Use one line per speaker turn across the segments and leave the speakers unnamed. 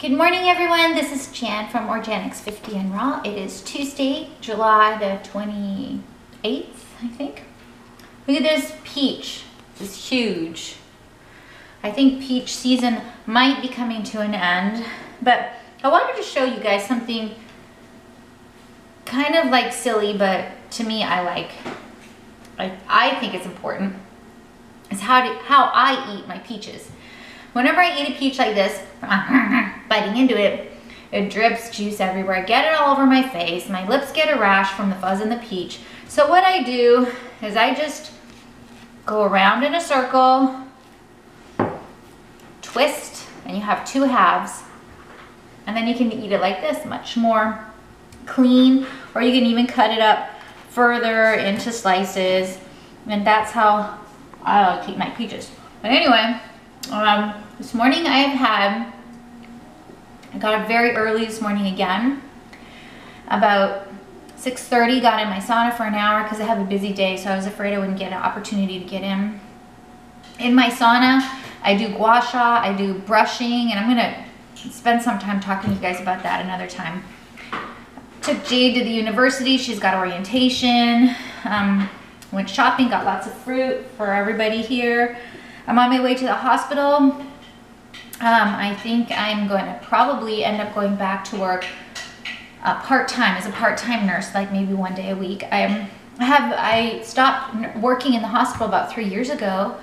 Good morning, everyone. This is Jan from orJANics 50nRaw. It is Tuesday, July the 28th, I think. Look at this peach. It's huge. I think peach season might be coming to an end, but I wanted to show you guys something kind of like silly, but to me I think it's important. Is how I eat my peaches. Whenever I eat a peach like this, biting into it, it drips juice everywhere. I get it all over my face. My lips get a rash from the fuzz in the peach. So what I do is I just go around in a circle, twist, and you have two halves. And then you can eat it like this, much more clean, or you can even cut it up further into slices. And that's how I like to eat my peaches. But anyway, this morning I got up very early this morning again. About 6:30, got in my sauna for an hour because I have a busy day, so I was afraid I wouldn't get an opportunity to get in. In my sauna, I do gua sha, I do brushing, and I'm gonna spend some time talking to you guys about that another time. Took Jade to the university, she's got orientation. Went shopping, got lots of fruit for everybody here. I'm on my way to the hospital. I think I'm going to probably end up going back to work part-time as a part-time nurse, like maybe one day a week. I stopped working in the hospital about 3 years ago.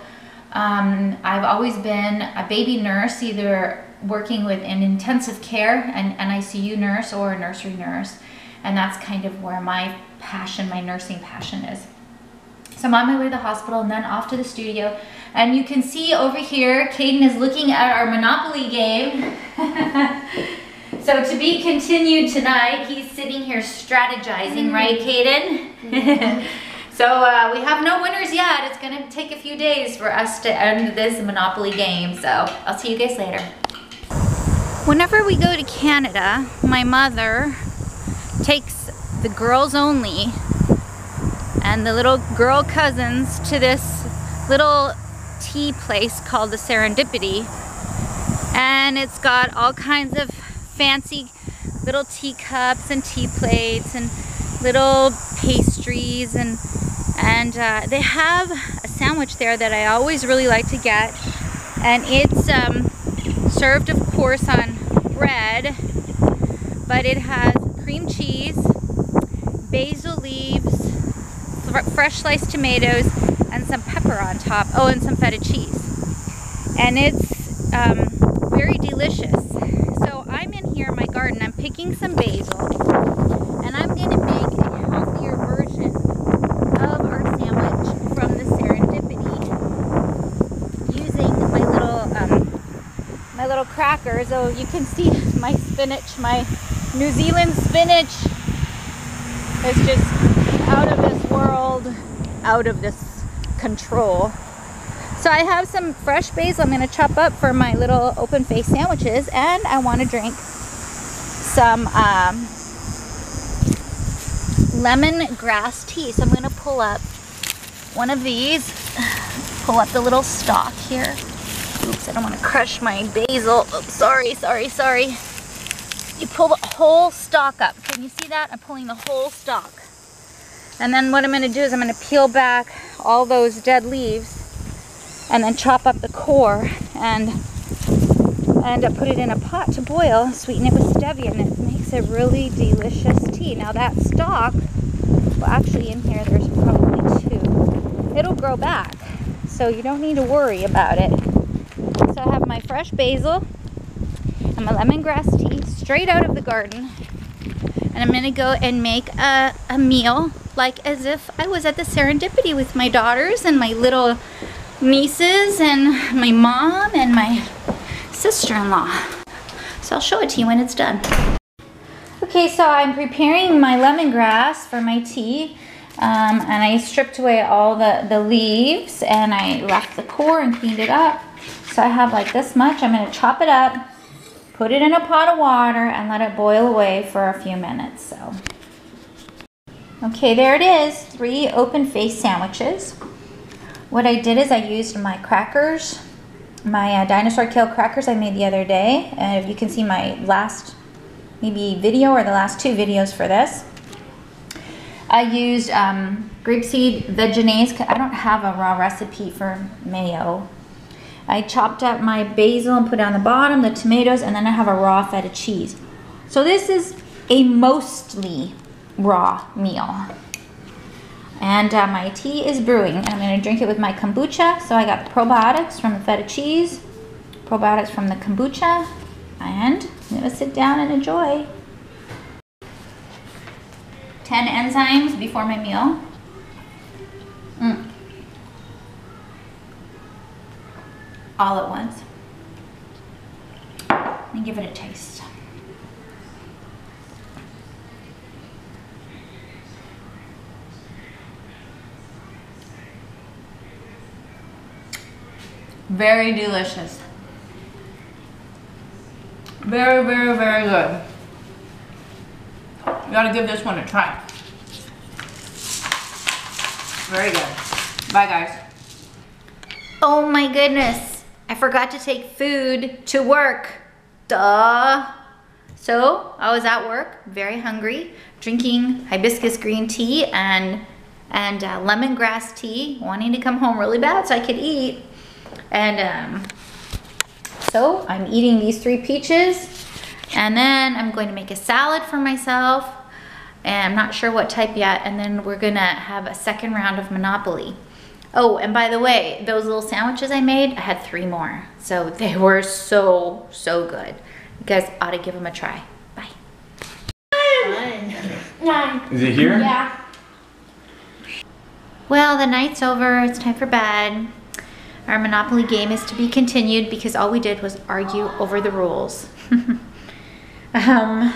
I've always been a baby nurse, either working with an intensive care, an ICU nurse, or a nursery nurse. And that's kind of where my passion, my nursing passion is. So I'm on my way to the hospital and then off to the studio. And you can see over here, Caden is looking at our Monopoly game. So to be continued tonight, he's sitting here strategizing, right, Caden? So we have no winners yet. It's gonna take a few days for us to end this Monopoly game. So I'll see you guys later. Whenever we go to Canada, my mother takes the girls only and the little girl cousins to this little tea place called the Serendipity, and it's got all kinds of fancy little teacups and tea plates and little pastries, and they have a sandwich there that I always really like to get, and it's served of course on bread, but it has cream cheese, basil leaves, fresh sliced tomatoes, and some pepper on top. Oh, and some feta cheese. And it's very delicious. So I'm in here in my garden. I'm picking some basil, and I'm going to make a healthier version of our sandwich from the Serendipity using my little crackers. Oh, you can see my spinach, my New Zealand spinach is just out of this world, out of this control. So I have some fresh basil I'm going to chop up for my little open face sandwiches, and I want to drink some lemongrass tea. So I'm going to pull up one of these, pull up the little stalk here. Oops, I don't want to crush my basil. Oops, sorry. You pull the whole stalk up. Can you see that? I'm pulling the whole stalk. And then what I'm going to do is I'm going to peel back all those dead leaves and then chop up the core and put it in a pot to boil, sweeten it with stevia, and it makes a really delicious tea. Now that stalk, well actually in here there's probably two. It'll grow back, so you don't need to worry about it. So I have my fresh basil and my lemongrass tea straight out of the garden. And I'm going to go and make a meal like as if I was at the Serendipity with my daughters and my little nieces and my mom and my sister-in-law. So I'll show it to you when it's done. Okay, so I'm preparing my lemongrass for my tea. And I stripped away all the leaves, and I left the core and cleaned it up. So I have like this much. I'm going to chop it up, put it in a pot of water, and let it boil away for a few minutes. So, okay, there it is, 3 open face sandwiches. What I did is I used my crackers my dinosaur kale crackers I made the other day. And you can see my last maybe video or the last 2 videos for this. I used grapeseed veggies. I don't have a raw recipe for mayo. I chopped up my basil and put it on the bottom, the tomatoes, and then I have a raw feta cheese. So this is a mostly raw meal. And my tea is brewing. I'm going to drink it with my kombucha. So I got probiotics from the feta cheese, probiotics from the kombucha, and I'm going to sit down and enjoy. 10 enzymes before my meal. All at once. Let me give it a taste. Very delicious. Very, very, very good. You gotta give this one a try. Very good. Bye, guys. Oh my goodness. I forgot to take food to work. Duh. So I was at work, very hungry, drinking hibiscus green tea and lemongrass tea, wanting to come home really bad so I could eat. And so I'm eating these 3 peaches, and then I'm going to make a salad for myself, and I'm not sure what type yet, and then we're gonna have a second round of Monopoly. Oh, and by the way, those little sandwiches I made, I had 3 more. So they were so, so good. You guys ought to give them a try. Bye. 9.
Is it here?
Yeah. Well, the night's over, it's time for bed. Our Monopoly game is to be continued because all we did was argue over the rules. I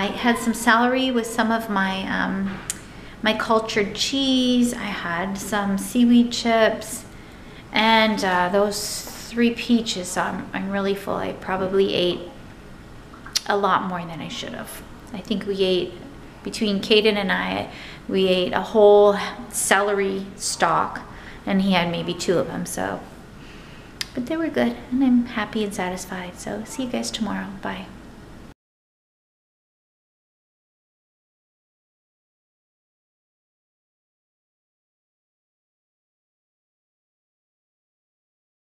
had some celery with some of my my cultured cheese. I had some seaweed chips, and those 3 peaches. I'm really full. I probably ate a lot more than I should have. I think we ate, between Caden and I, we ate a whole celery stalk, and he had maybe 2 of them. So, but they were good, and I'm happy and satisfied. So see you guys tomorrow. Bye.